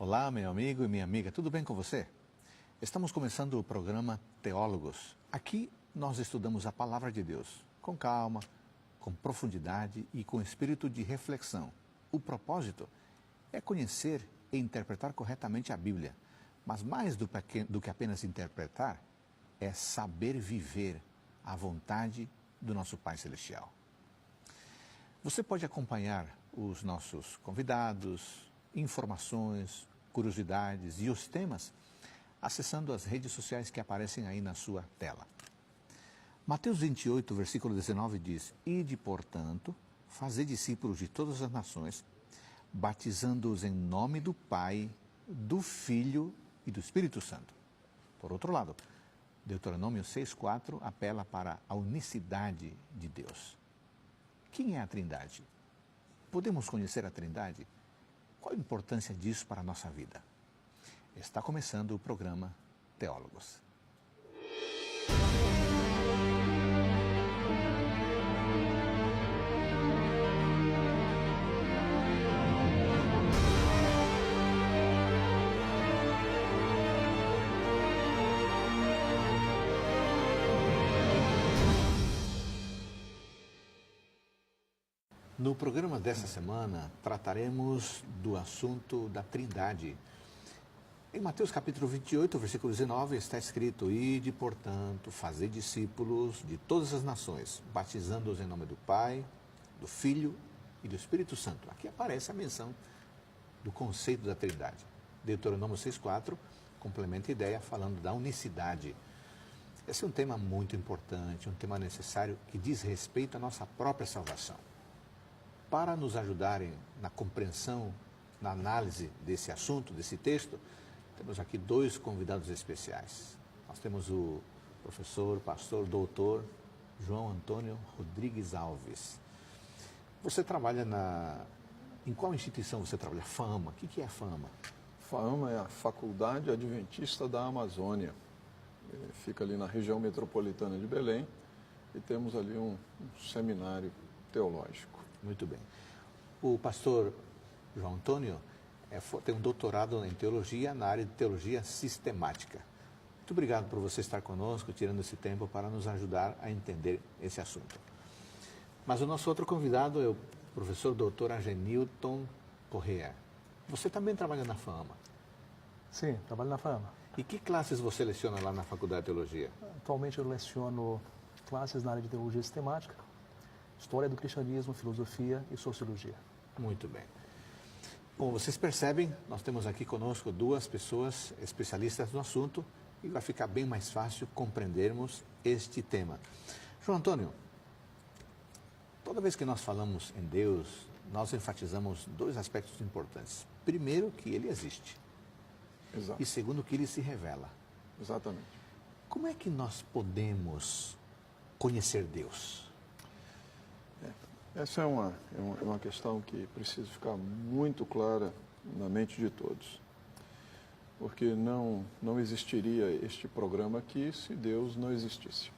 Olá, meu amigo e minha amiga, tudo bem com você? Estamos começando o programa Teólogos. Aqui nós estudamos a Palavra de Deus com calma, com profundidade e com espírito de reflexão. O propósito é conhecer e interpretar corretamente a Bíblia, mas mais do que apenas interpretar, é saber viver a vontade do nosso Pai Celestial. Você pode acompanhar os nossos convidados, informações, curiosidades e os temas acessando as redes sociais que aparecem aí na sua tela. Mateus 28, versículo 19 diz: Ide, portanto, fazei discípulos de todas as nações, batizando-os em nome do Pai, do Filho e do Espírito Santo. Por outro lado, Deuteronômio 6,4 apela para a unicidade de Deus. Quem é a Trindade? Podemos conhecer a Trindade? Qual a importância disso para a nossa vida? Está começando o programa Teólogos. No programa dessa semana, trataremos do assunto da Trindade. Em Mateus capítulo 28, versículo 19, está escrito: Ide, portanto, fazei discípulos de todas as nações, batizando-os em nome do Pai, do Filho e do Espírito Santo. Aqui aparece a menção do conceito da Trindade. Deuteronômio 6,4 complementa a ideia falando da unicidade. Esse é um tema muito importante, um tema necessário que diz respeito à nossa própria salvação. Para nos ajudarem na compreensão, na análise desse assunto, desse texto, temos aqui dois convidados especiais. Nós temos o professor, pastor, doutor João Antônio Rodrigues Alves. Você trabalha em qual instituição você trabalha? FAAMA. O que é a FAAMA? FAAMA é a Faculdade Adventista da Amazônia. Fica ali na região metropolitana de Belém e temos ali um seminário teológico. Muito bem. O pastor João Antônio tem um doutorado em teologia na área de teologia sistemática. Muito obrigado por você estar conosco, tirando esse tempo para nos ajudar a entender esse assunto. Mas o nosso outro convidado é o professor doutor Agenilton Correa. Você também trabalha na FAAMA? Sim, trabalho na FAAMA. E que classes você leciona lá na Faculdade de Teologia? Atualmente eu leciono classes na área de teologia sistemática, história do cristianismo, filosofia e sociologia. Muito bem. Bom, vocês percebem, nós temos aqui conosco duas pessoas especialistas no assunto e vai ficar bem mais fácil compreendermos este tema. João Antônio, toda vez que nós falamos em Deus, nós enfatizamos dois aspectos importantes. Primeiro, que Ele existe. Exato. E segundo, que Ele se revela. Exatamente. Como é que nós podemos conhecer Deus? Essa é uma questão que precisa ficar muito clara na mente de todos. Porque não existiria este programa aqui se Deus não existisse.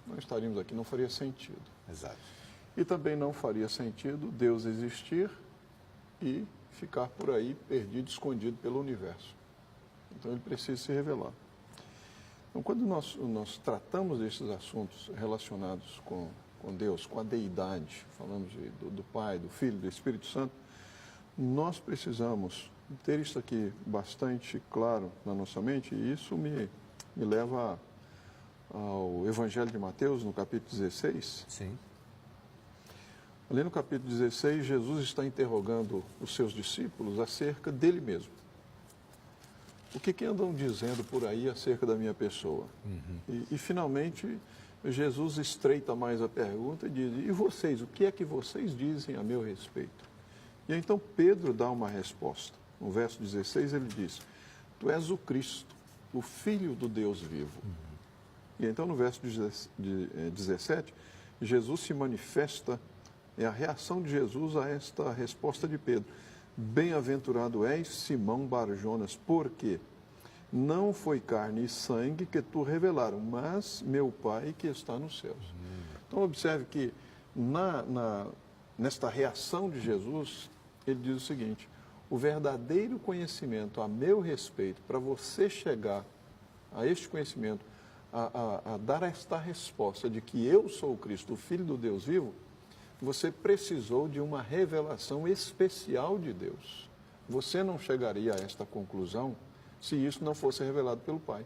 Não estaríamos aqui, não faria sentido. Exato. E também não faria sentido Deus existir e ficar por aí perdido, escondido pelo universo. Então ele precisa se revelar. Então quando nós tratamos desses assuntos relacionados com Deus, com a deidade, falamos do Pai, do Filho, do Espírito Santo, nós precisamos ter isso aqui bastante claro na nossa mente, e isso me leva ao Evangelho de Mateus, no capítulo 16. Sim. Ali no capítulo 16, Jesus está interrogando os seus discípulos acerca dele mesmo. O que andam dizendo por aí acerca da minha pessoa? Uhum. E finalmente, Jesus estreita mais a pergunta e diz: e vocês, o que é que vocês dizem a meu respeito? E então Pedro dá uma resposta. No verso 16 ele diz: Tu és o Cristo, o Filho do Deus vivo. Uhum. E então no verso 17, Jesus se manifesta, é a reação de Jesus a esta resposta de Pedro. Bem-aventurado és, Simão Barjonas, porque não foi carne e sangue que tu revelaram, mas meu Pai que está nos céus. Então observe que nesta reação de Jesus, ele diz o seguinte: O verdadeiro conhecimento a meu respeito, para você chegar a este conhecimento, a dar esta resposta de que eu sou o Cristo, o Filho do Deus vivo, você precisou de uma revelação especial de Deus. Você não chegaria a esta conclusão se isso não fosse revelado pelo Pai.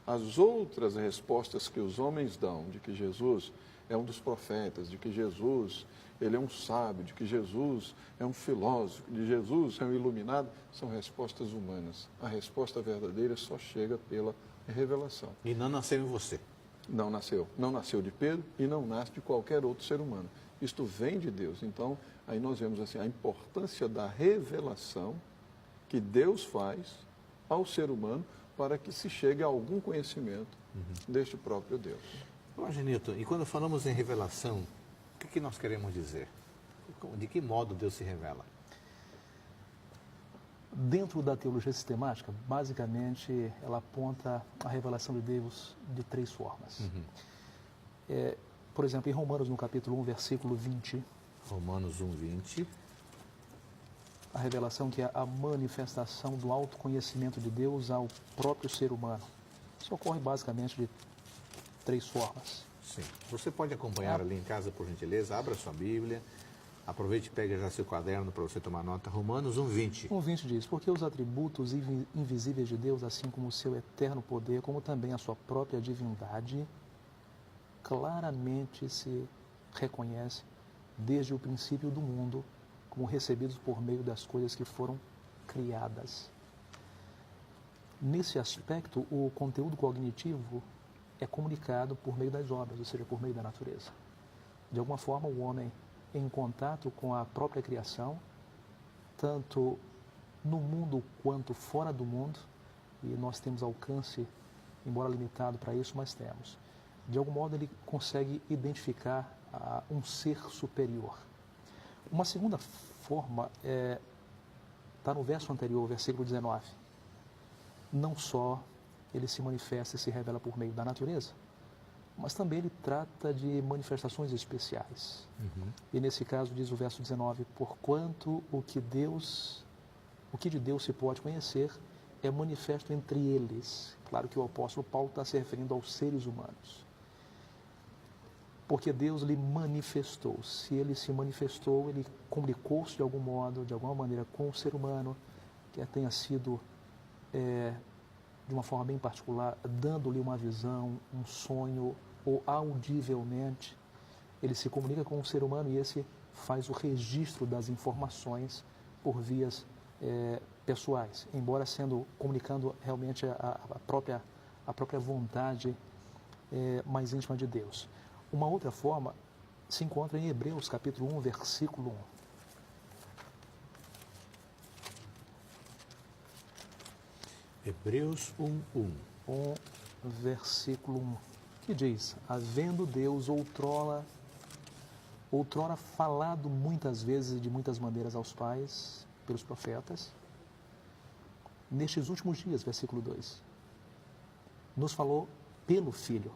As outras respostas que os homens dão, de que Jesus é um dos profetas, de que Jesus ele é um sábio, de que Jesus é um filósofo, de Jesus é um iluminado, são respostas humanas. A resposta verdadeira só chega pela revelação. E não nasceu em você. Não nasceu. Não nasceu de Pedro e não nasce de qualquer outro ser humano. Isto vem de Deus. Então, aí nós vemos assim, a importância da revelação que Deus faz ao ser humano para que se chegue a algum conhecimento deste próprio Deus. Angelito, e quando falamos em revelação, o que nós queremos dizer? De que modo Deus se revela? Dentro da teologia sistemática, basicamente, ela aponta a revelação de Deus de três formas. Por exemplo, em Romanos, no capítulo 1, versículo 20. Romanos 1, 20. A revelação que é a manifestação do autoconhecimento de Deus ao próprio ser humano. Isso ocorre basicamente de três formas. Sim. Você pode acompanhar ali em casa, por gentileza. Abra sua Bíblia. Aproveite e pegue já seu caderno para você tomar nota. Romanos 1, 20. 1, 20 diz, porque os atributos invisíveis de Deus, assim como o seu eterno poder, como também a sua própria divindade, claramente se reconhece desde o princípio do mundo, como recebidos por meio das coisas que foram criadas. Nesse aspecto, o conteúdo cognitivo é comunicado por meio das obras, ou seja, por meio da natureza. De alguma forma, o homem, em contato com a própria criação, tanto no mundo quanto fora do mundo, e nós temos alcance, embora limitado para isso, mas temos. De algum modo, ele consegue identificar um ser superior. Uma segunda forma está no verso anterior, versículo 19. Não só ele se manifesta e se revela por meio da natureza, mas também ele trata de manifestações especiais. E nesse caso diz o verso 19, porquanto o que de Deus se pode conhecer é manifesto entre eles. Claro que o apóstolo Paulo está se referindo aos seres humanos. Porque Deus lhe manifestou. Se ele se manifestou, ele comunicou-se de algum modo, de alguma maneira com o ser humano, que tenha sido, de uma forma bem particular, dando-lhe uma visão, um sonho, ou audivelmente, ele se comunica com o ser humano e esse faz o registro das informações por vias pessoais, embora comunicando realmente a própria vontade mais íntima de Deus. Uma outra forma se encontra em Hebreus, capítulo 1, versículo 1. Hebreus 1, 1. 1, versículo 1, que diz, havendo Deus outrora falado muitas vezes e de muitas maneiras aos pais, pelos profetas, nestes últimos dias, versículo 2, nos falou pelo Filho.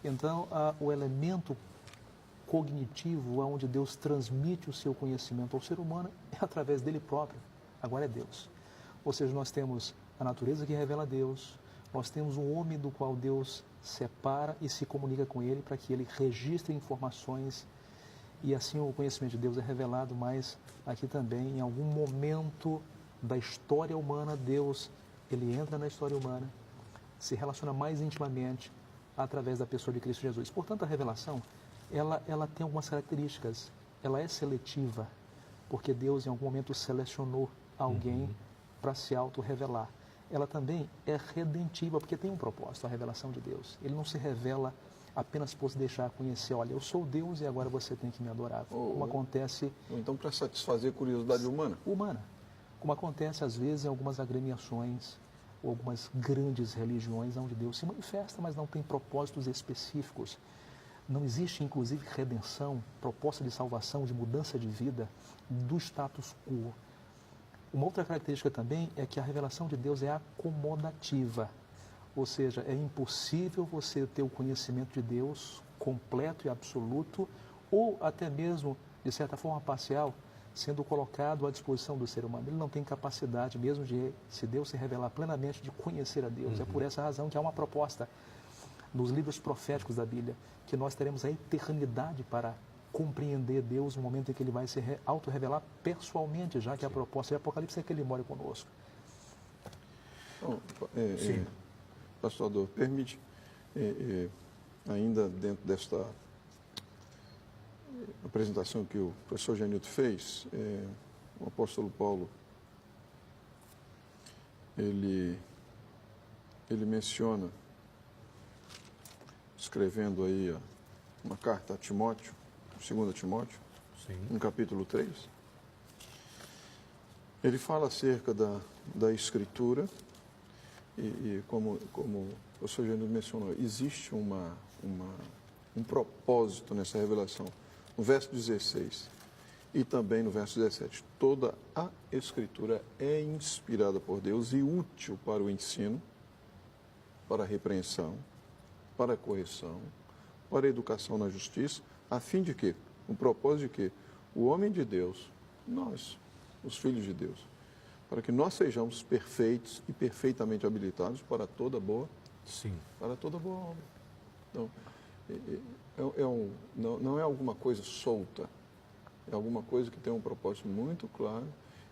Então, o elemento cognitivo, onde Deus transmite o seu conhecimento ao ser humano, é através dele próprio. Agora é Deus. Ou seja, nós temos a natureza que revela a Deus, nós temos um homem do qual Deus separa e se comunica com ele para que ele registre informações e assim o conhecimento de Deus é revelado, mas aqui também, em algum momento da história humana, Deus, ele entra na história humana, se relaciona mais intimamente através da pessoa de Cristo Jesus. Portanto, a revelação, ela tem algumas características. Ela é seletiva, porque Deus em algum momento selecionou alguém para se auto-revelar. Ela também é redentiva, porque tem um propósito, a revelação de Deus. Ele não se revela apenas por se deixar conhecer, olha, eu sou Deus e agora você tem que me adorar. Como acontece... Ou então para satisfazer a curiosidade humana. Como acontece às vezes em algumas agremiações, ou algumas grandes religiões, onde Deus se manifesta, mas não tem propósitos específicos. Não existe, inclusive, redenção, proposta de salvação, de mudança de vida do status quo. Uma outra característica também é que a revelação de Deus é acomodativa, ou seja, é impossível você ter o conhecimento de Deus completo e absoluto, ou até mesmo, de certa forma, parcial, sendo colocado à disposição do ser humano. Ele não tem capacidade mesmo de, se Deus se revelar plenamente, de conhecer a Deus. É por essa razão que há uma proposta nos livros proféticos da Bíblia, que nós teremos a eternidade para compreender Deus no momento em que Ele vai se auto-revelar pessoalmente, já que a proposta de Apocalipse é que Ele more conosco. Bom, Pastor Adolfo, permite, ainda dentro desta apresentação que o professor Genilton fez, o apóstolo Paulo, ele menciona, escrevendo aí uma carta a Timóteo, 2 Timóteo, no capítulo 3, ele fala acerca da Escritura e como o professor Genilton mencionou, existe um propósito nessa revelação. No verso 16 e também no verso 17, toda a Escritura é inspirada por Deus e útil para o ensino, para a repreensão, para a correção, para a educação na justiça, a fim de que, o propósito de que o homem de Deus, nós, os filhos de Deus, para que nós sejamos perfeitos e perfeitamente habilitados para toda boa, para toda boa obra. Então, não é alguma coisa solta, é alguma coisa que tem um propósito muito claro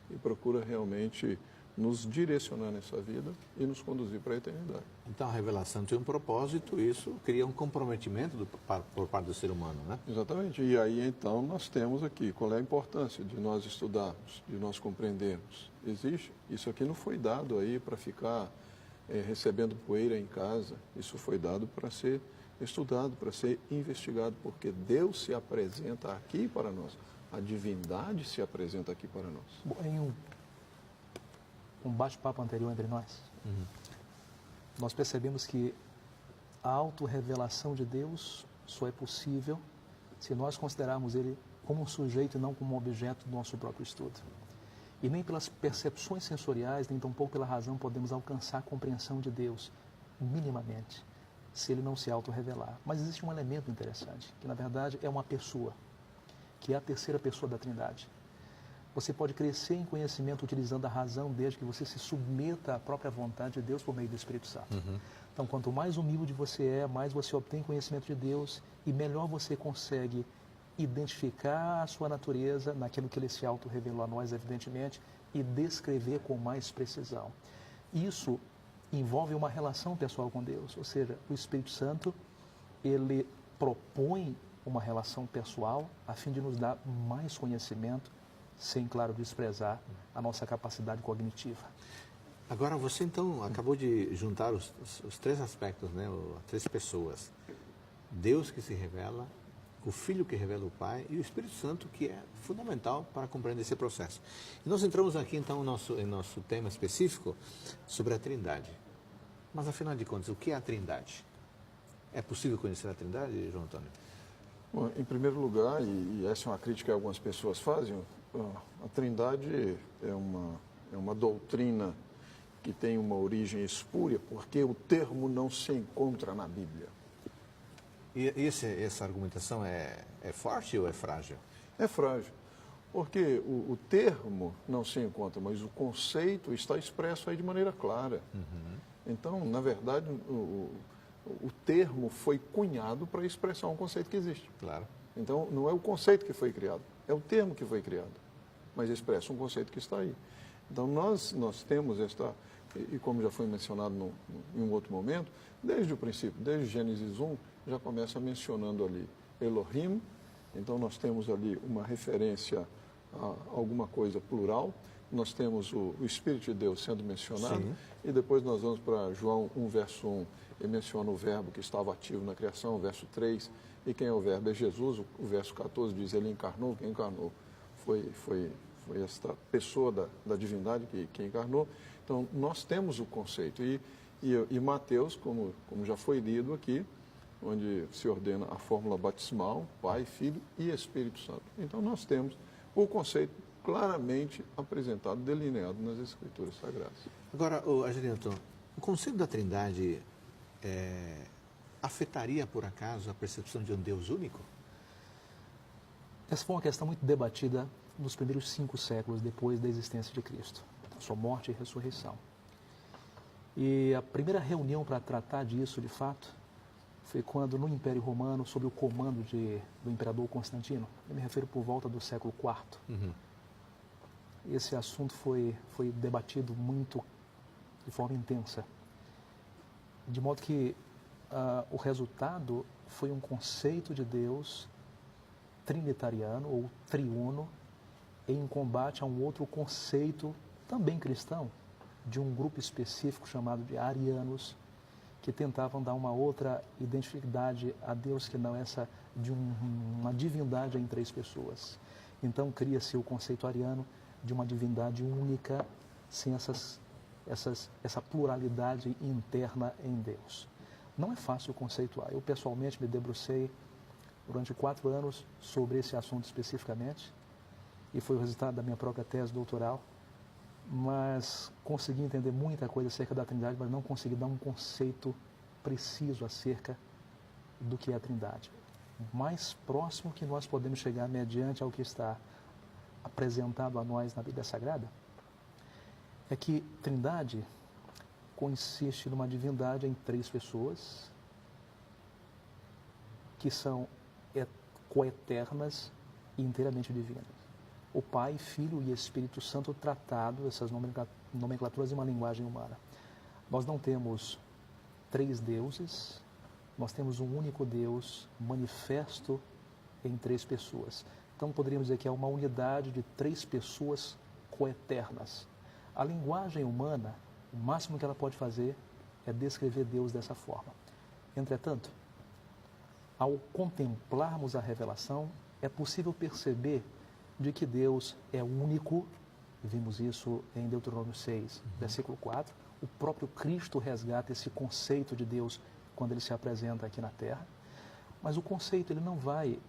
e procura realmente nos direcionar nessa vida e nos conduzir para a eternidade. Então a revelação tem um propósito, isso cria um comprometimento por parte do ser humano, né? Exatamente. E aí então nós temos aqui qual é a importância de nós estudarmos, de nós compreendermos. Existe, isso aqui não foi dado aí para ficar recebendo poeira em casa, isso foi dado para ser estudado, para ser investigado, porque Deus se apresenta aqui para nós, a divindade se apresenta aqui para nós. Em um bate-papo anterior entre nós, nós percebemos que a autorrevelação de Deus só é possível se nós considerarmos Ele como um sujeito e não como um objeto do nosso próprio estudo. E nem pelas percepções sensoriais, nem tampouco pela razão podemos alcançar a compreensão de Deus, minimamente, se Ele não se autorrevelar. Mas existe um elemento interessante, que na verdade é uma pessoa, que é a terceira pessoa da Trindade. Você pode crescer em conhecimento utilizando a razão desde que você se submeta à própria vontade de Deus por meio do Espírito Santo. Então, quanto mais humilde você é, mais você obtém conhecimento de Deus e melhor você consegue identificar a sua natureza naquilo que Ele se auto-revelou a nós, evidentemente, e descrever com mais precisão. Isso envolve uma relação pessoal com Deus, ou seja, o Espírito Santo, ele propõe uma relação pessoal a fim de nos dar mais conhecimento, sem, claro, desprezar a nossa capacidade cognitiva. Agora, você então acabou de juntar os três aspectos, né? As três pessoas. Deus que se revela, o Filho que revela o Pai e o Espírito Santo, que é fundamental para compreender esse processo. E nós entramos aqui então em nosso tema específico sobre a Trindade. Mas, afinal de contas, o que é a Trindade? É possível conhecer a Trindade, João Antônio? Bom, em primeiro lugar, e essa é uma crítica que algumas pessoas fazem, a Trindade é uma doutrina que tem uma origem espúria, porque o termo não se encontra na Bíblia. E essa argumentação é forte ou é frágil? É frágil, porque o termo não se encontra, mas o conceito está expresso aí de maneira clara. Então, na verdade, o termo foi cunhado para expressar um conceito que existe. Claro. Então, não é o conceito que foi criado, é o termo que foi criado, mas expressa um conceito que está aí. Então, nós temos esta, e como já foi mencionado em um outro momento, desde o princípio, desde Gênesis 1, já começa mencionando ali Elohim, então nós temos ali uma referência a alguma coisa plural, nós temos o Espírito de Deus sendo mencionado, e depois nós vamos para João 1, verso 1, ele menciona o verbo que estava ativo na criação, o verso 3, e quem é o verbo? É Jesus, o verso 14 diz, ele encarnou, quem encarnou foi esta pessoa da divindade que encarnou. Então, nós temos o conceito, e Mateus, como já foi lido aqui, onde se ordena a fórmula batismal, Pai, Filho e Espírito Santo. Então, nós temos o conceito claramente apresentado, delineado nas Escrituras Sagradas. Agora, Agenilton, o conceito da Trindade afetaria, por acaso, a percepção de um Deus único? Essa foi uma questão muito debatida nos primeiros 5 séculos depois da existência de Cristo, sua morte e ressurreição. E a primeira reunião para tratar disso, de fato, foi quando no Império Romano, sob o comando do imperador Constantino, eu me refiro por volta do século IV, esse assunto foi debatido muito de forma intensa, de modo que o resultado foi um conceito de Deus trinitariano ou triuno em combate a um outro conceito também cristão de um grupo específico chamado de arianos, que tentavam dar uma outra identidade a Deus que não essa de uma divindade em 3 pessoas. Então cria-se o conceito ariano de uma divindade única, sem essa pluralidade interna em Deus. Não é fácil conceituar. Eu pessoalmente me debrucei durante 4 anos sobre esse assunto especificamente, e foi o resultado da minha própria tese doutoral, mas consegui entender muita coisa acerca da Trindade, mas não consegui dar um conceito preciso acerca do que é a Trindade. O mais próximo que nós podemos chegar mediante ao que está apresentado a nós na Bíblia Sagrada é que Trindade consiste numa divindade em 3 pessoas que são coeternas e inteiramente divinas. O Pai, Filho e Espírito Santo tratado, essas nomenclaturas em uma linguagem humana. Nós não temos 3 deuses, nós temos um único Deus manifesto em 3 pessoas. Então poderíamos dizer que é uma unidade de 3 pessoas coeternas. A linguagem humana, o máximo que ela pode fazer é descrever Deus dessa forma. Entretanto, ao contemplarmos a revelação, é possível perceber de que Deus é único. Vimos isso em Deuteronômio 6, versículo 4. O próprio Cristo resgata esse conceito de Deus quando ele se apresenta aqui na Terra. Mas o conceito ele não vai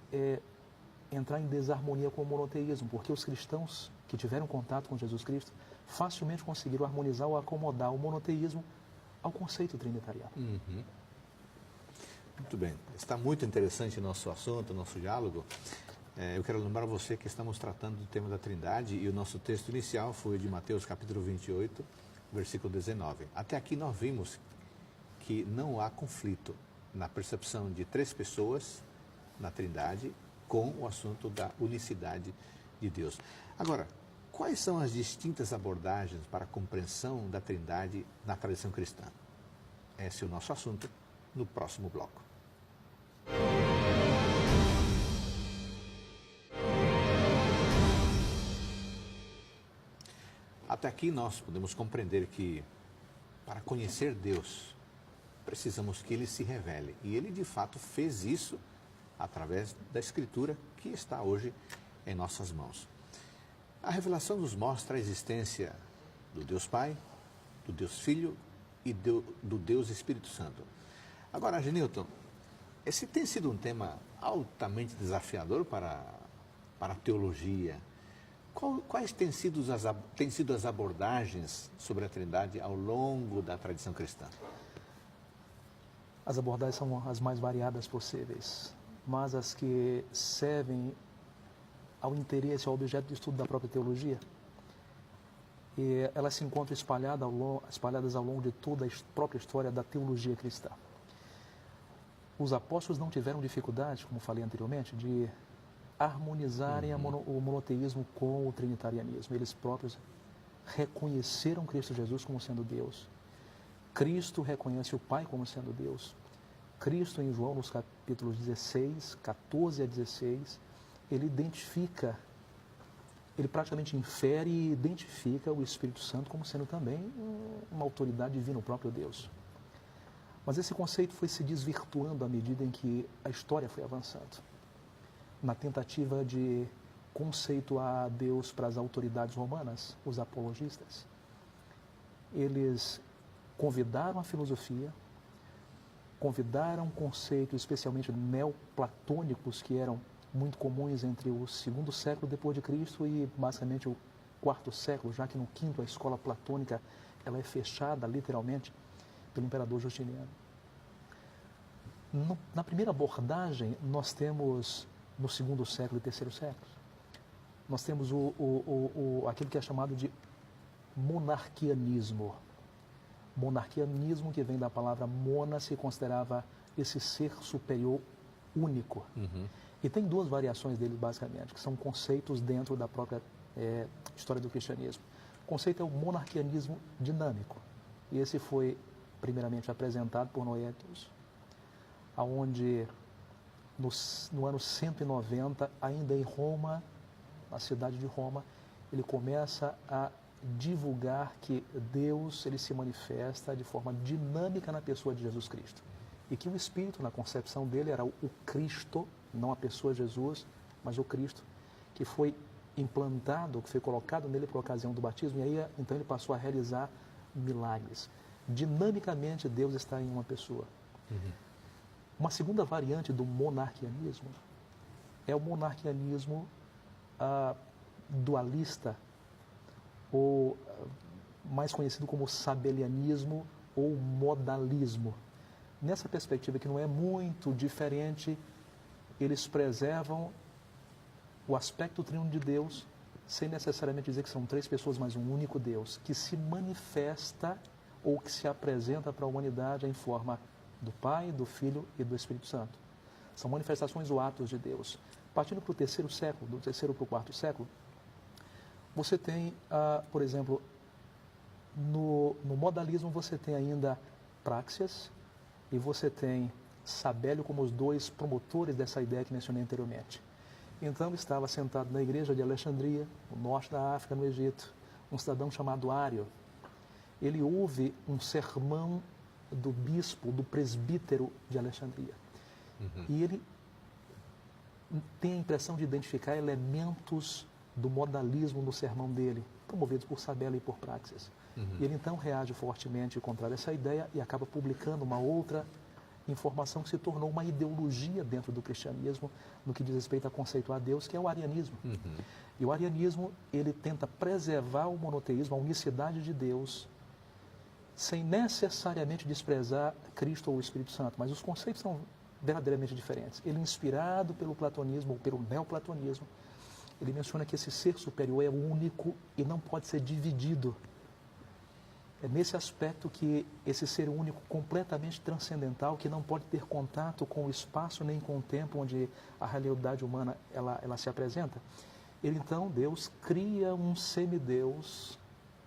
entrar em desarmonia com o monoteísmo, porque os cristãos que tiveram contato com Jesus Cristo facilmente conseguiram harmonizar ou acomodar o monoteísmo ao conceito trinitariano. Muito bem. Está muito interessante o nosso assunto, o nosso diálogo. Eu quero lembrar você que estamos tratando do tema da Trindade e o nosso texto inicial foi de Mateus capítulo 28, versículo 19. Até aqui nós vimos que não há conflito na percepção de 3 pessoas na Trindade com o assunto da unicidade de Deus. Agora, quais são as distintas abordagens para a compreensão da Trindade na tradição cristã? Esse é o nosso assunto no próximo bloco. Até aqui nós podemos compreender que para conhecer Deus precisamos que Ele se revele. E Ele de fato fez isso através da Escritura que está hoje em nossas mãos. A revelação nos mostra a existência do Deus Pai, do Deus Filho e do Deus Espírito Santo. Agora, Genilton, esse tem sido um tema altamente desafiador para a teologia. Quais têm sido as abordagens sobre a Trindade ao longo da tradição cristã? As abordagens são as mais variadas possíveis, mas as que servem ao interesse, ao objeto de estudo da própria teologia. E elas se encontram espalhadas ao longo de toda a própria história da teologia cristã. Os apóstolos não tiveram dificuldade, como falei anteriormente, de harmonizarem o monoteísmo com o trinitarianismo. Eles próprios reconheceram Cristo Jesus como sendo Deus. Cristo reconhece o Pai como sendo Deus. Cristo, em João, nos capítulos 16, 14 a 16, ele praticamente infere e identifica o Espírito Santo como sendo também uma autoridade divina, o próprio Deus. Mas esse conceito foi se desvirtuando à medida em que a história foi avançando, na tentativa de conceituar Deus para as autoridades romanas, os apologistas. Eles convidaram a filosofia, convidaram conceitos especialmente neoplatônicos que eram muito comuns entre o 2º século depois de Cristo e basicamente o 4º século, já que no 5º a escola platônica ela é fechada literalmente pelo imperador Justiniano. Na primeira abordagem nós temos no 2º século e 3º século nós temos aquilo que é chamado de monarquianismo. Monarquianismo, que vem da palavra mona, se considerava esse ser superior único. E tem duas variações dele, basicamente, que são conceitos dentro da própria história do cristianismo. O conceito é o monarquianismo dinâmico. E esse foi, primeiramente, apresentado por Noétios, onde, no ano 190, ainda em Roma, na cidade de Roma, ele começa a divulgar que Deus ele se manifesta de forma dinâmica na pessoa de Jesus Cristo. E que o Espírito, na concepção dele, era o Cristo, não a pessoa Jesus, mas o Cristo, que foi implantado, que foi colocado nele por ocasião do batismo, e aí então ele passou a realizar milagres. Dinamicamente Deus está em uma pessoa. Uma segunda variante do monarquianismo é o monarquianismo dualista, ou mais conhecido como sabelianismo ou modalismo. Nessa perspectiva, que não é muito diferente, eles preservam o aspecto trino de Deus, sem necessariamente dizer que são três pessoas, mas um único Deus, que se manifesta ou que se apresenta para a humanidade em forma do Pai, do Filho e do Espírito Santo. São manifestações ou atos de Deus. Partindo para o terceiro século, do terceiro para o quarto século, você tem, por exemplo, no modalismo você tem ainda Práxias e você tem Sabélio como os dois promotores dessa ideia que mencionei anteriormente. Então estava sentado na igreja de Alexandria, no norte da África, no Egito, um cidadão chamado Ário. Ele ouve um sermão do bispo, do presbítero de Alexandria. E ele tem a impressão de identificar elementos do modalismo no sermão dele, promovidos por Sabélio e por Práxias. E ele então reage fortemente contra essa ideia e acaba publicando uma outra informação que se tornou uma ideologia dentro do cristianismo no que diz respeito a conceituar Deus, que é o arianismo. E o arianismo, ele tenta preservar o monoteísmo, a unicidade de Deus, sem necessariamente desprezar Cristo ou o Espírito Santo, mas os conceitos são verdadeiramente diferentes. Ele, inspirado pelo platonismo ou pelo neoplatonismo, ele menciona que esse ser superior é único e não pode ser dividido. É nesse aspecto que esse ser único, completamente transcendental, que não pode ter contato com o espaço nem com o tempo onde a realidade humana ela se apresenta, ele então, Deus, cria um semideus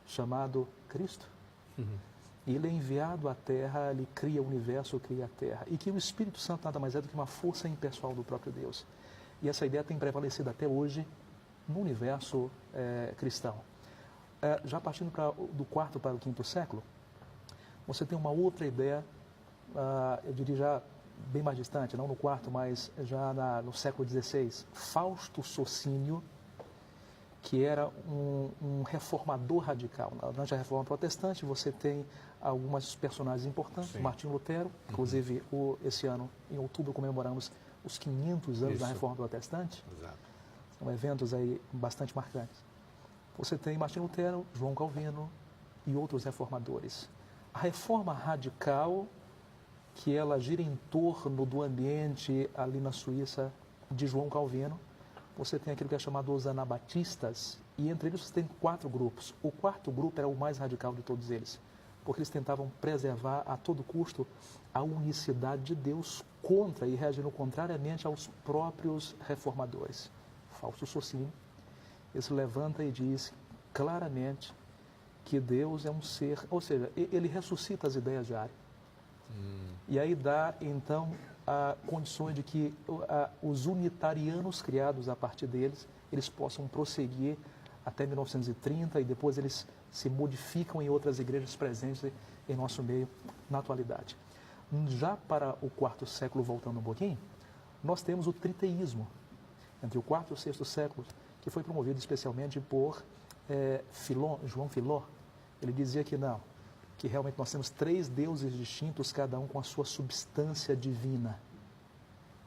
chamado Cristo. E ele é enviado à Terra, ele cria o universo, cria a Terra. E que o Espírito Santo nada mais é do que uma força impessoal do próprio Deus. E essa ideia tem prevalecido até hoje no universo cristão. Já partindo do quarto para o quinto século, você tem uma outra ideia, eu diria já bem mais distante, não no quarto, mas já no século XVI, Fausto Sociniano, que era um reformador radical. Durante a Reforma Protestante, você tem alguns personagens importantes, Sim. Martinho Lutero, inclusive esse ano, em outubro, comemoramos os 500 anos da Reforma Protestante. Exato. São eventos aí bastante marcantes. Você tem Martinho Lutero, João Calvino e outros reformadores. A reforma radical, que ela gira em torno do ambiente ali na Suíça de João Calvino, você tem aquilo que é chamado os anabatistas, e entre eles você tem 4 grupos. O quarto grupo era o mais radical de todos eles, porque eles tentavam preservar a todo custo a unicidade de Deus contra e reagindo contrariamente aos próprios reformadores. Fausto Sociniano, ele se levanta e diz claramente que Deus é um ser, ou seja, ele ressuscita as ideias de Ari. E aí dá, então, condições de que os unitarianos criados a partir deles, eles possam prosseguir até 1930 e depois eles se modificam em outras igrejas presentes em nosso meio na atualidade. Já para o quarto século, voltando um pouquinho, nós temos o triteísmo, entre o quarto e o sexto século, que foi promovido especialmente por João Filó. Ele dizia que não, que realmente nós temos 3 deuses distintos, cada um com a sua substância divina.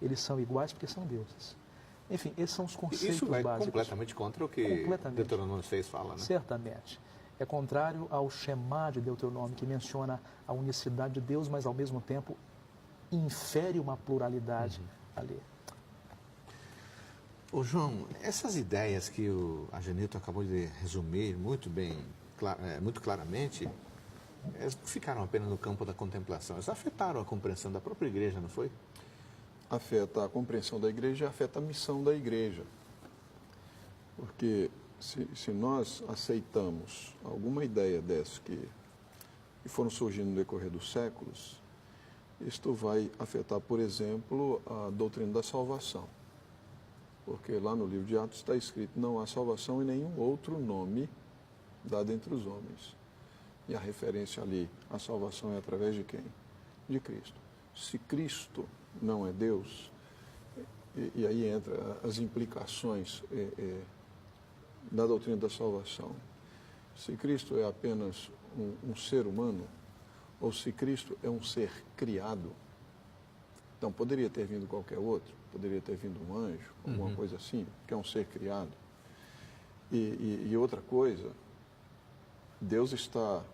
Eles são iguais porque são deuses. Enfim, esses são os conceitos Isso vai básicos. completamente contra o que Deuteronômio 6 fala, né? Certamente. É contrário ao Shema de Deuteronômio, que menciona a unicidade de Deus, mas ao mesmo tempo infere uma pluralidade ali. Ô João, essas ideias que o Agenilton acabou de resumir muito bem, muito claramente, elas não ficaram apenas no campo da contemplação, elas afetaram a compreensão da própria igreja, não foi? Afeta a compreensão da igreja e afeta a missão da igreja. Porque se nós aceitamos alguma ideia dessas que foram surgindo no decorrer dos séculos, isto vai afetar, por exemplo, a doutrina da salvação. Porque lá no livro de Atos está escrito: não há salvação em nenhum outro nome dado entre os homens. E a referência ali, a salvação é através de quem? De Cristo. Se Cristo não é Deus, e aí entra as implicações da doutrina da salvação. Se Cristo é apenas um ser humano, ou se Cristo é um ser criado, então poderia ter vindo qualquer outro, poderia ter vindo um anjo, alguma coisa assim, que é um ser criado. E outra coisa, Deus está,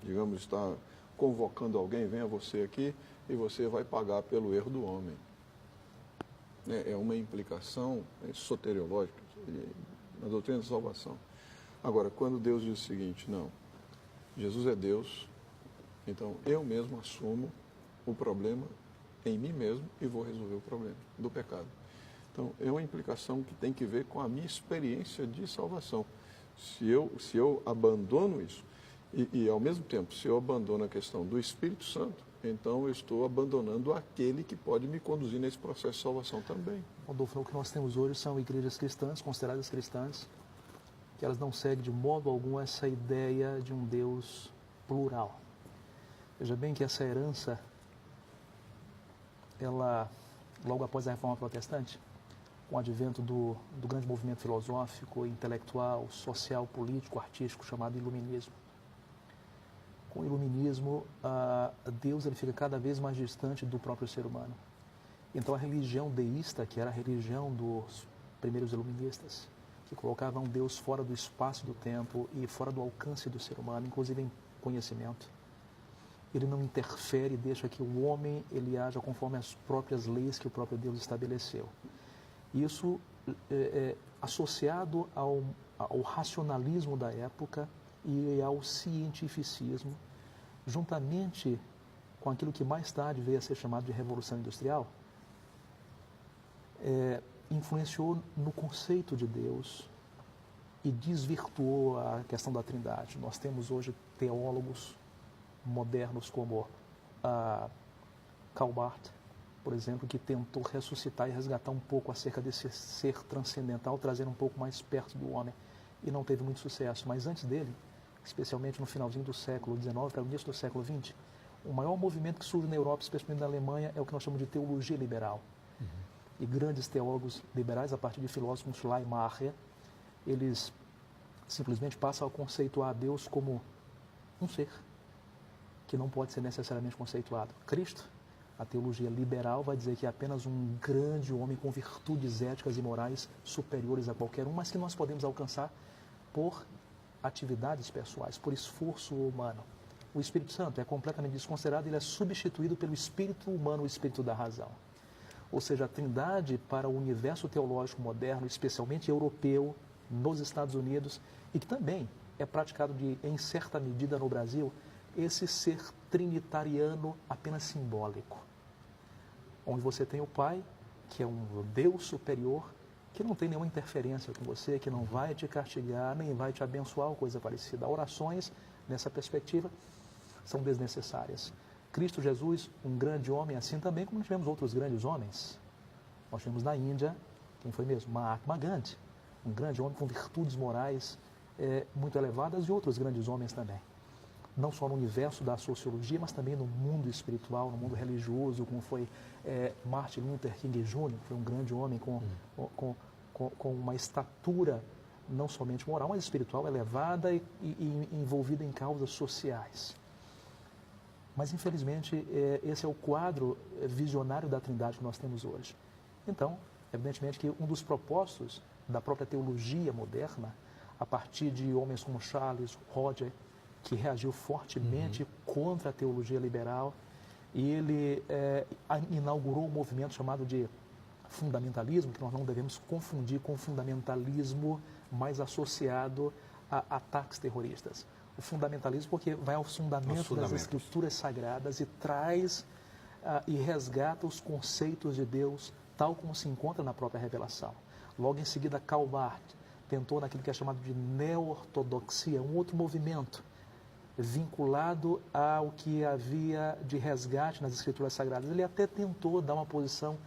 digamos, está convocando alguém: venha você aqui e você vai pagar pelo erro do homem. É uma implicação soteriológica na doutrina da salvação. Agora, quando Deus diz o seguinte: não, Jesus é Deus, então eu mesmo assumo o problema em mim mesmo e vou resolver o problema do pecado. Então, é uma implicação que tem que ver com a minha experiência de salvação. Se eu abandono isso, e ao mesmo tempo, se eu abandono a questão do Espírito Santo, então eu estou abandonando aquele que pode me conduzir nesse processo de salvação também. Rodolfo, o que nós temos hoje são igrejas cristãs, consideradas cristãs, que elas não seguem de modo algum essa ideia de um Deus plural. Veja bem que essa herança, ela, logo após a Reforma Protestante, com o advento do grande movimento filosófico, intelectual, social, político, artístico, chamado Iluminismo. Com o Iluminismo, Deus ele fica cada vez mais distante do próprio ser humano. Então a religião deísta, que era a religião dos primeiros iluministas, que colocava um Deus fora do espaço do tempo e fora do alcance do ser humano, inclusive em conhecimento, ele não interfere e deixa que o homem ele haja conforme as próprias leis que o próprio Deus estabeleceu. Isso associado ao racionalismo da época e ao cientificismo, juntamente com aquilo que mais tarde veio a ser chamado de Revolução Industrial, influenciou no conceito de Deus e desvirtuou a questão da Trindade. Nós temos hoje teólogos modernos como Karl Barth, por exemplo, que tentou ressuscitar e resgatar um pouco acerca desse ser transcendental, trazer um pouco mais perto do homem, e não teve muito sucesso. Mas antes dele, especialmente no finalzinho do século XIX para o início do século XX, o maior movimento que surge na Europa, especialmente na Alemanha, é o que nós chamamos de teologia liberal. E grandes teólogos liberais, a partir de filósofos como Schleiermacher, eles simplesmente passam a conceituar a Deus como um ser que não pode ser necessariamente conceituado. Cristo, a teologia liberal, vai dizer que é apenas um grande homem com virtudes éticas e morais superiores a qualquer um, mas que nós podemos alcançar por atividades pessoais, por esforço humano. O Espírito Santo é completamente desconsiderado, ele é substituído pelo Espírito humano, o Espírito da razão. Ou seja, a Trindade para o universo teológico moderno, especialmente europeu, nos Estados Unidos, e que também é praticado em certa medida no Brasil, esse ser trinitariano apenas simbólico, onde você tem o Pai, que é um Deus superior, que não tem nenhuma interferência com você, que não vai te castigar, nem vai te abençoar ou coisa parecida. Orações, nessa perspectiva, são desnecessárias. Cristo Jesus, um grande homem, assim também como tivemos outros grandes homens. Nós tivemos na Índia, quem foi mesmo? Mahatma Gandhi, um grande homem com virtudes morais muito elevadas, e outros grandes homens também. Não só no universo da sociologia, mas também no mundo espiritual, no mundo religioso, como foi Martin Luther King Jr., que foi um grande homem com uma estatura não somente moral, mas espiritual elevada e envolvida em causas sociais. Mas, infelizmente, esse é o quadro visionário da Trindade que nós temos hoje. Então, evidentemente que um dos propósitos da própria teologia moderna, a partir de homens como Charles Roger, que reagiu fortemente contra a teologia liberal, e ele inaugurou um movimento chamado de fundamentalismo, que nós não devemos confundir com fundamentalismo mais associado a ataques terroristas. O fundamentalismo porque vai aos fundamentos das escrituras sagradas e traz e resgata os conceitos de Deus tal como se encontra na própria revelação. Logo em seguida, Karl Barth tentou naquilo que é chamado de neo-ortodoxia, um outro movimento vinculado ao que havia de resgate nas escrituras sagradas. Ele até tentou dar uma posição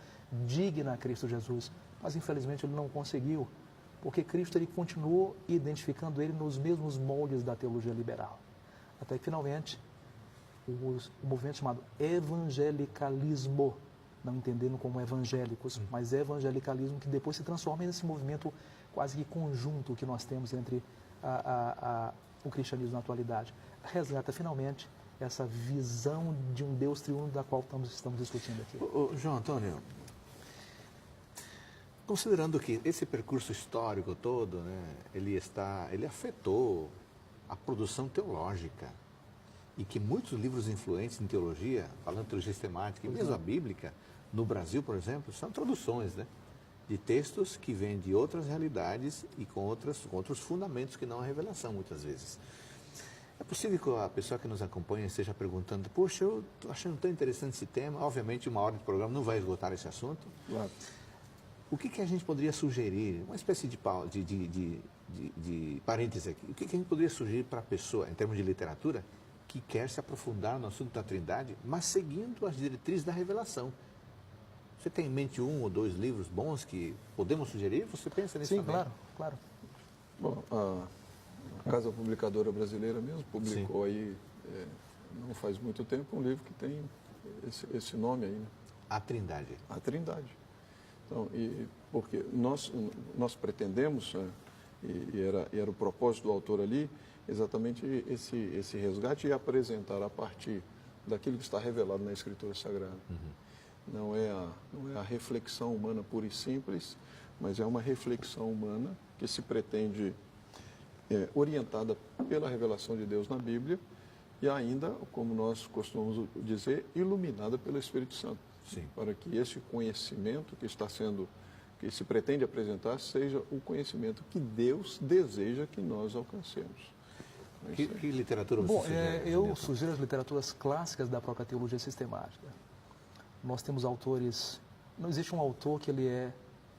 digna a Cristo Jesus, mas infelizmente ele não conseguiu, porque Cristo ele continuou identificando ele nos mesmos moldes da teologia liberal. Até que finalmente o movimento chamado evangelicalismo, não entendendo como evangélicos, mas evangelicalismo, que depois se transforma nesse movimento quase que conjunto que nós temos entre o cristianismo na atualidade. Resgata finalmente essa visão de um Deus triuno da qual estamos discutindo aqui. João Antônio, considerando que esse percurso histórico todo, né, ele afetou a produção teológica e que muitos livros influentes em teologia, falando de teologia sistemática e mesmo a bíblica, no Brasil, por exemplo, são traduções, né, de textos que vêm de outras realidades e com outros fundamentos que não a revelação, muitas vezes. É possível que a pessoa que nos acompanha esteja perguntando, poxa, eu estou achando tão interessante esse tema, obviamente uma hora de programa não vai esgotar esse assunto. Claro. O que a gente poderia sugerir, uma espécie de parêntese aqui, o que a gente poderia sugerir para a pessoa, em termos de literatura, que quer se aprofundar no assunto da Trindade, mas seguindo as diretrizes da revelação? Você tem em mente 1 ou 2 livros bons que podemos sugerir? Você pensa nisso também? Sim, claro. Bom, a Casa Publicadora Brasileira mesmo publicou aí, não faz muito tempo, um livro que tem esse nome aí, né? A Trindade. A Trindade. Então, porque nós pretendemos, e era o propósito do autor ali, exatamente esse resgate e apresentar a partir daquilo que está revelado na Escritura Sagrada. Não é a reflexão humana pura e simples, mas é uma reflexão humana que se pretende orientada pela revelação de Deus na Bíblia e ainda, como nós costumamos dizer, iluminada pelo Espírito Santo. Sim. Para que esse conhecimento que se pretende apresentar seja o conhecimento que Deus deseja que nós alcancemos. Que literatura você sugere? Eu sugiro as literaturas clássicas da própria teologia sistemática. Nós temos autores, não existe um autor que ele é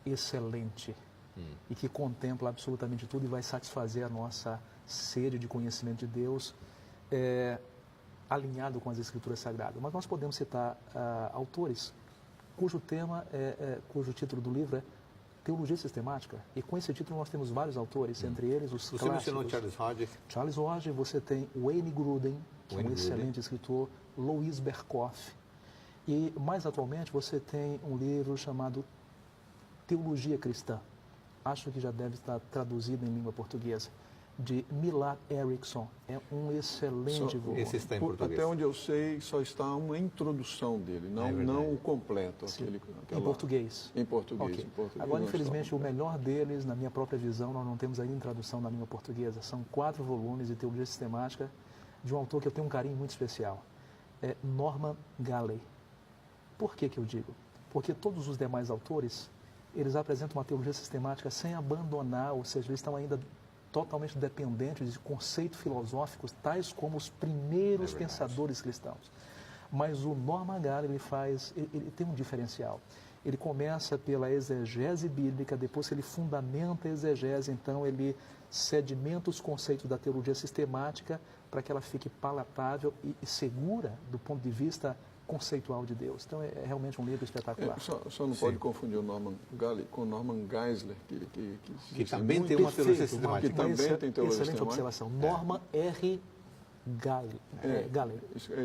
excelente e que contempla absolutamente tudo e vai satisfazer a nossa sede de conhecimento de Deus alinhado com as Escrituras Sagradas. Mas nós podemos citar autores cujo título do livro é Teologia Sistemática, e com esse título nós temos vários autores, entre eles os Você clássicos. mencionou Charles Hodge. Charles Hodge, você tem Wayne Grudem, que é um excelente escritor, Louis Berkhoff, e mais atualmente você tem um livro chamado Teologia Cristã, acho que já deve estar traduzido em língua portuguesa, de Millard Erickson. É um excelente volume. Esse está em português. Até onde eu sei, só está uma introdução dele, não o completo. Em português. Em português. Okay. Em português. Agora, infelizmente, o melhor deles, na minha própria visão, nós não temos ainda em tradução na língua portuguesa. São 4 volumes de teologia sistemática de um autor que eu tenho um carinho muito especial. É Norman Galley. Por que eu digo? Porque todos os demais autores, eles apresentam uma teologia sistemática sem abandonar, ou seja, eles estão ainda totalmente dependentes de conceitos filosóficos, tais como os primeiros pensadores cristãos. Mas o Norman Galley, ele tem um diferencial. Ele começa pela exegese bíblica, depois que ele fundamenta a exegese, então ele sedimenta os conceitos da teologia sistemática para que ela fique palatável e segura do ponto de vista conceitual de Deus. Então é realmente um livro espetacular. Só não pode confundir o Norman Galley com o Norman Geisler, que também tem uma teologia sistemática. Que também tem teologia excelente observação. Norman R. Galley. Galley.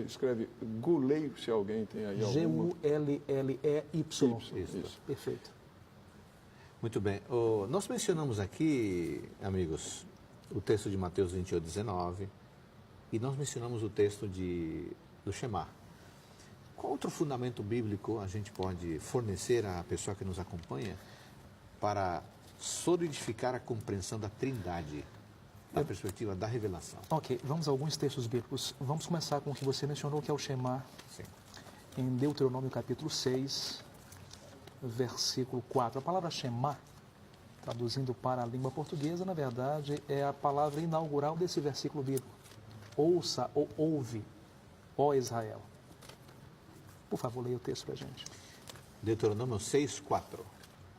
Escreve Guley, se alguém tem aí alguma. G-U-L-L-E-Y. Isso. Perfeito. Muito bem. Nós mencionamos aqui, amigos, o texto de Mateus 28, 19, e nós mencionamos o texto do Shema. Qual outro fundamento bíblico a gente pode fornecer à pessoa que nos acompanha para solidificar a compreensão da Trindade, da perspectiva da revelação? Ok, vamos a alguns textos bíblicos. Vamos começar com o que você mencionou, que é o Shema. Sim. Em Deuteronômio capítulo 6, versículo 4. A palavra Shema, traduzindo para a língua portuguesa, na verdade, é a palavra inaugural desse versículo bíblico. Ouça ou ouve, ó Israel. Por favor, leia o texto para a gente. Deuteronômio 6:4.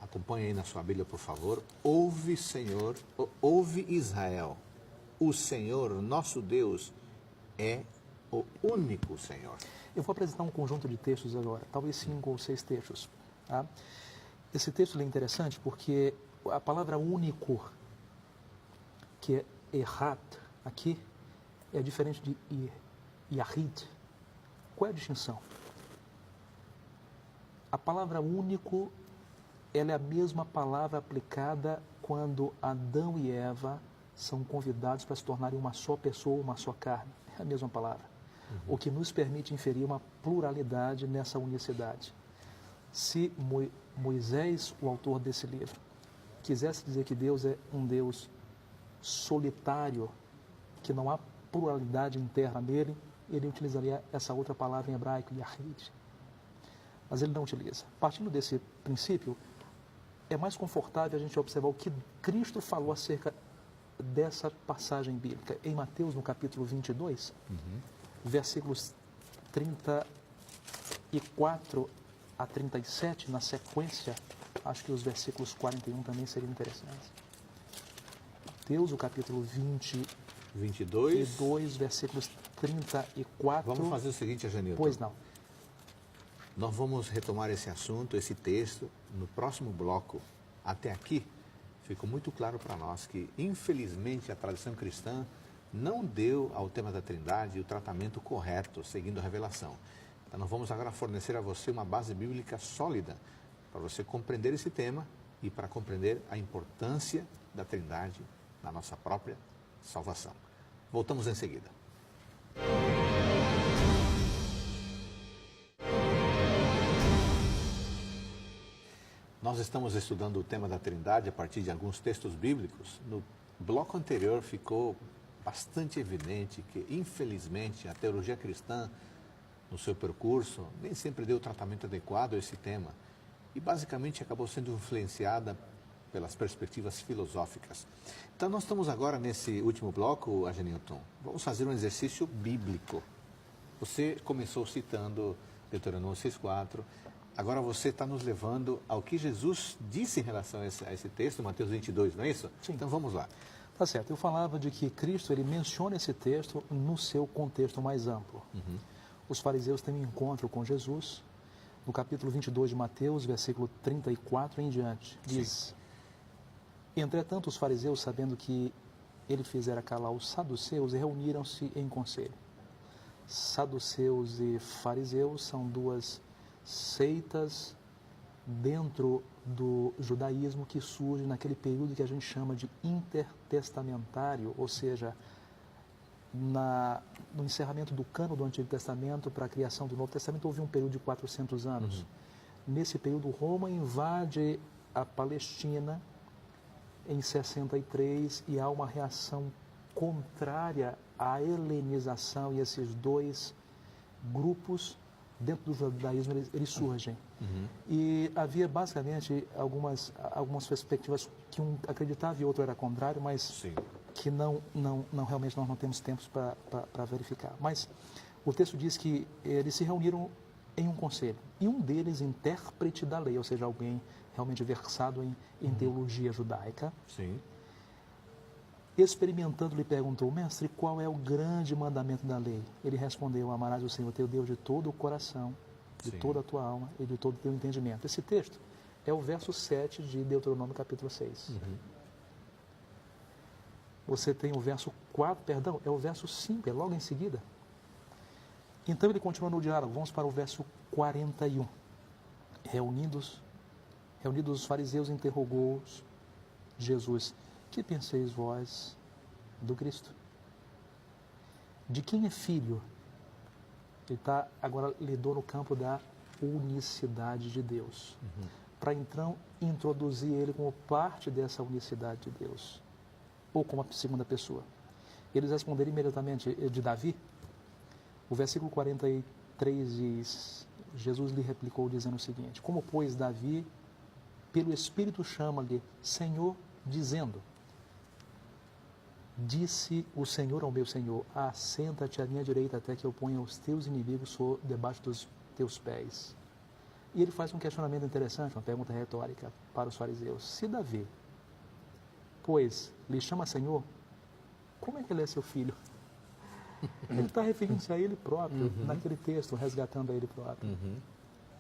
Acompanhe aí na sua Bíblia, por favor. Ouve, Senhor, ouve Israel. O Senhor, nosso Deus, é o único Senhor. Eu vou apresentar um conjunto de textos agora, talvez 5 ou 6 textos. Tá? Esse texto é interessante porque a palavra único, que é errat, aqui, é diferente de yahid. Qual é a distinção? A palavra único, ela é a mesma palavra aplicada quando Adão e Eva são convidados para se tornarem uma só pessoa, uma só carne. É a mesma palavra. O que nos permite inferir uma pluralidade nessa unicidade. Se Moisés, o autor desse livro, quisesse dizer que Deus é um Deus solitário, que não há pluralidade interna nele, ele utilizaria essa outra palavra em hebraico, yahid. Mas ele não utiliza. Partindo desse princípio, é mais confortável a gente observar o que Cristo falou acerca dessa passagem bíblica. Em Mateus, no capítulo 22, versículos 34 a 37, na sequência, acho que os versículos 41 também seriam interessantes. Mateus, o capítulo 22, versículos 34. Vamos fazer o seguinte, Agenilton. Pois não. Nós vamos retomar esse assunto, esse texto, no próximo bloco. Até aqui, ficou muito claro para nós que, infelizmente, a tradição cristã não deu ao tema da Trindade o tratamento correto, seguindo a revelação. Então, nós vamos agora fornecer a você uma base bíblica sólida para você compreender esse tema e para compreender a importância da Trindade na nossa própria salvação. Voltamos em seguida. Nós estamos estudando o tema da Trindade a partir de alguns textos bíblicos. No bloco anterior ficou bastante evidente que, infelizmente, a teologia cristã, no seu percurso, nem sempre deu o tratamento adequado a esse tema e, basicamente, acabou sendo influenciada pelas perspectivas filosóficas. Então, nós estamos agora nesse último bloco, Agenilton, vamos fazer um exercício bíblico. Você começou citando Deuteronômio 6:4. Agora você está nos levando ao que Jesus disse em relação a esse texto, Mateus 22, não é isso? Sim. Então vamos lá. Tá certo. Eu falava de que Cristo ele menciona esse texto no seu contexto mais amplo. Os fariseus têm um encontro com Jesus, no capítulo 22 de Mateus, versículo 34 em diante. Diz: Entretanto, os fariseus, sabendo que ele fizera calar os saduceus, reuniram-se em conselho. Saduceus e fariseus são duas seitas dentro do judaísmo que surgem naquele período que a gente chama de intertestamentário, ou seja, no encerramento do cânon do Antigo Testamento para a criação do Novo Testamento houve um período de 400 anos. Nesse período, Roma invade a Palestina em 63 e há uma reação contrária à helenização, e esses dois grupos dentro do judaísmo eles surgem. E havia basicamente algumas perspectivas que um acreditava e outro era contrário, mas que realmente nós não temos tempo para verificar. Mas o texto diz que eles se reuniram em um conselho, e um deles, intérprete da lei, ou seja, alguém realmente versado em teologia judaica, experimentando, lhe perguntou: Mestre, qual é o grande mandamento da lei? Ele respondeu: amarás o Senhor teu Deus de todo o coração, de toda a tua alma e de todo o teu entendimento. Esse texto é o verso 7 de Deuteronômio capítulo 6. Você tem o verso 4, perdão, é o verso 5, é logo em seguida. Então ele continua no diálogo, vamos para o verso 41. Reunidos os fariseus, interrogou-os Jesus: que penseis vós do Cristo? De quem é filho? Ele está agora lidou no campo da unicidade de Deus. Para então introduzir ele como parte dessa unicidade de Deus, ou como a segunda pessoa. Eles responderam imediatamente: de Davi. O versículo 43 diz: Jesus lhe replicou dizendo o seguinte: como, pois, Davi, pelo Espírito, chama-lhe Senhor, dizendo: disse o Senhor ao meu Senhor, assenta-te à minha direita até que eu ponha os teus inimigos debaixo dos teus pés. E ele faz um questionamento interessante, uma pergunta retórica para os fariseus. Se Davi, pois, lhe chama Senhor, como é que ele é seu filho? Ele está referindo-se a ele próprio, naquele texto, resgatando a ele próprio.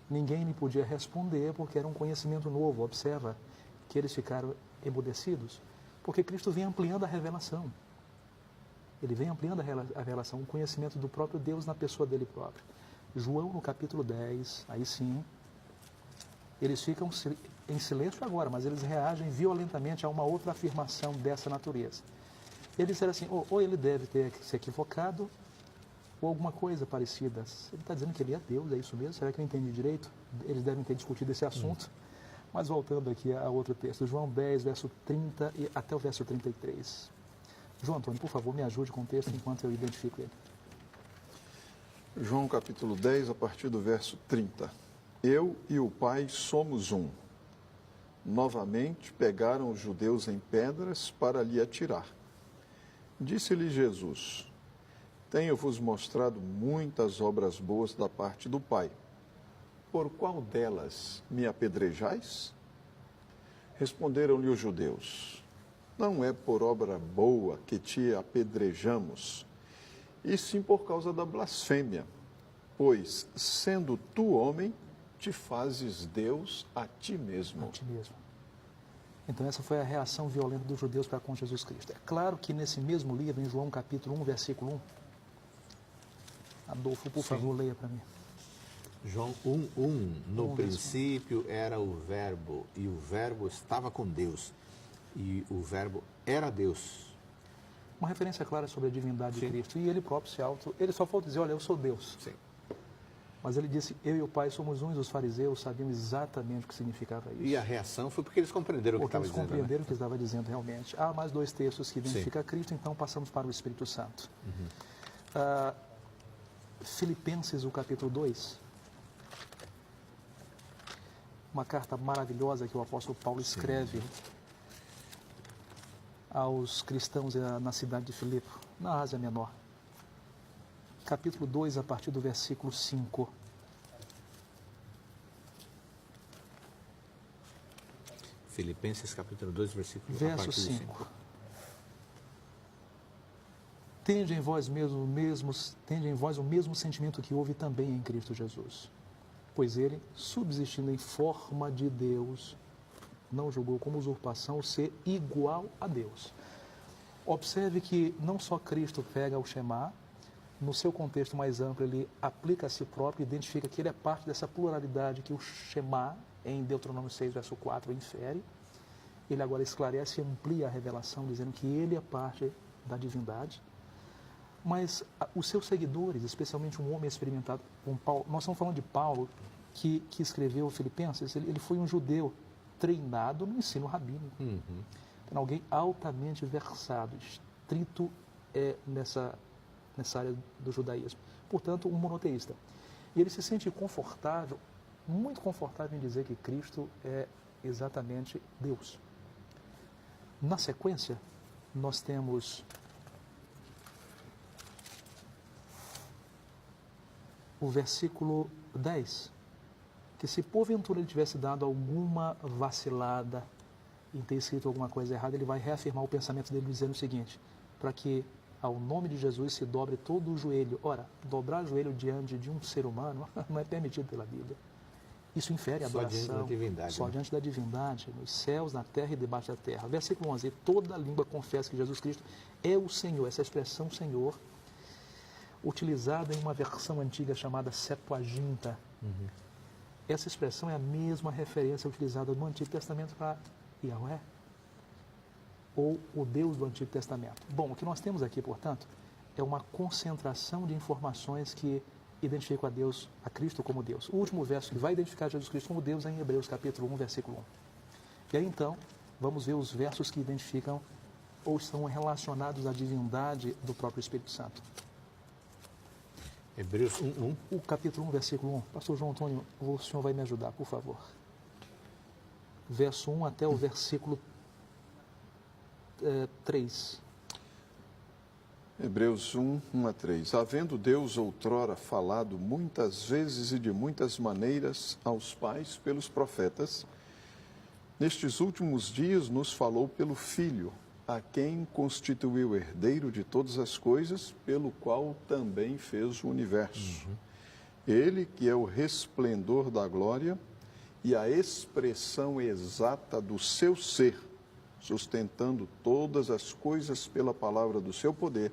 Ninguém lhe podia responder porque era um conhecimento novo. Observa que eles ficaram emudecidos, porque Cristo vem ampliando a revelação. Ele vem ampliando a revelação, o conhecimento do próprio Deus na pessoa dele próprio. João, no capítulo 10, aí sim, eles ficam em silêncio agora, mas eles reagem violentamente a uma outra afirmação dessa natureza. Eles disseram assim, ou ele deve ter se equivocado, ou alguma coisa parecida. Ele está dizendo que ele é Deus, é isso mesmo? Será que eu entendi direito? Eles devem ter discutido esse assunto. Mas voltando aqui a outro texto, João 10, verso 30 e até o verso 33. João Antônio, por favor, me ajude com o texto enquanto eu identifico ele. João capítulo 10, a partir do verso 30. Eu e o Pai somos um. Novamente pegaram os judeus em pedras para lhe atirar. Disse-lhe Jesus: tenho-vos mostrado muitas obras boas da parte do Pai. Por qual delas me apedrejais? Responderam-lhe os judeus: não é por obra boa que te apedrejamos, e sim por causa da blasfêmia, pois, sendo tu homem, te fazes Deus a ti mesmo. A ti mesmo. Então essa foi a reação violenta dos judeus para com Jesus Cristo. É claro que nesse mesmo livro, em João capítulo 1, versículo 1, Adolfo, por favor, leia para mim. João 1:1, no princípio era o Verbo, e o Verbo estava com Deus, e o Verbo era Deus. Uma referência clara sobre a divindade de Cristo. E ele próprio ele só faltou dizer, olha, eu sou Deus. Sim. Mas ele disse, eu e o Pai somos um, e os fariseus sabiam exatamente o que significava isso. E a reação foi porque eles compreenderam o que estava Porque dizendo. eles compreenderam o que estava dizendo realmente. Há mais dois textos que identificam Sim. Cristo, então passamos para o Espírito Santo. Filipenses, o capítulo 2. Uma carta maravilhosa que o apóstolo Paulo escreve aos cristãos na cidade de Filipe, na Ásia Menor. Capítulo 2, a partir do versículo 5. Filipenses capítulo 2, versículo Verso 5. Tende em vós o mesmo sentimento que houve também em Cristo Jesus. Pois ele, subsistindo em forma de Deus, não julgou como usurpação o ser igual a Deus. Observe que não só Cristo pega o Shema, no seu contexto mais amplo, ele aplica a si próprio, identifica que ele é parte dessa pluralidade que o Shema, em Deuteronômio 6, verso 4, infere. Ele agora esclarece e amplia a revelação, dizendo que ele é parte da divindade. Mas os seus seguidores, especialmente um homem experimentado com Paulo, nós estamos falando de Paulo, que escreveu Filipenses, ele foi um judeu treinado no ensino rabínico. Então, alguém altamente versado, estrito nessa área do judaísmo. Portanto, um monoteísta. E ele se sente confortável, muito confortável em dizer que Cristo é exatamente Deus. Na sequência, nós temos o versículo 10, que se porventura ele tivesse dado alguma vacilada em ter escrito alguma coisa errada, ele vai reafirmar o pensamento dele dizendo o seguinte: para que ao nome de Jesus se dobre todo o joelho. Ora, dobrar o joelho diante de um ser humano não é permitido pela Bíblia. Isso infere a adoração. Só diante da divindade. Só diante da divindade, nos céus, na terra e debaixo da terra. Versículo 11, toda língua confessa que Jesus Cristo é o Senhor. Essa expressão Senhor, utilizada em uma versão antiga chamada Septuaginta. Essa expressão é a mesma referência utilizada no Antigo Testamento para Yahweh, ou o Deus do Antigo Testamento. Bom, o que nós temos aqui, portanto, é uma concentração de informações que identificam a Deus, a Cristo como Deus. O último verso que vai identificar Jesus Cristo como Deus é em Hebreus capítulo 1, versículo 1. E aí, então, vamos ver os versos que identificam ou estão relacionados à divindade do próprio Espírito Santo. Hebreus 1:1. O capítulo 1, versículo 1. Pastor João Antônio, o senhor vai me ajudar, por favor. Verso 1 até o versículo 3. Hebreus 1 a 3. Havendo Deus outrora falado muitas vezes e de muitas maneiras aos pais pelos profetas, nestes últimos dias nos falou pelo Filho, a quem constituiu herdeiro de todas as coisas, pelo qual também fez o universo. Ele que é o resplendor da glória e a expressão exata do seu ser, sustentando todas as coisas pela palavra do seu poder,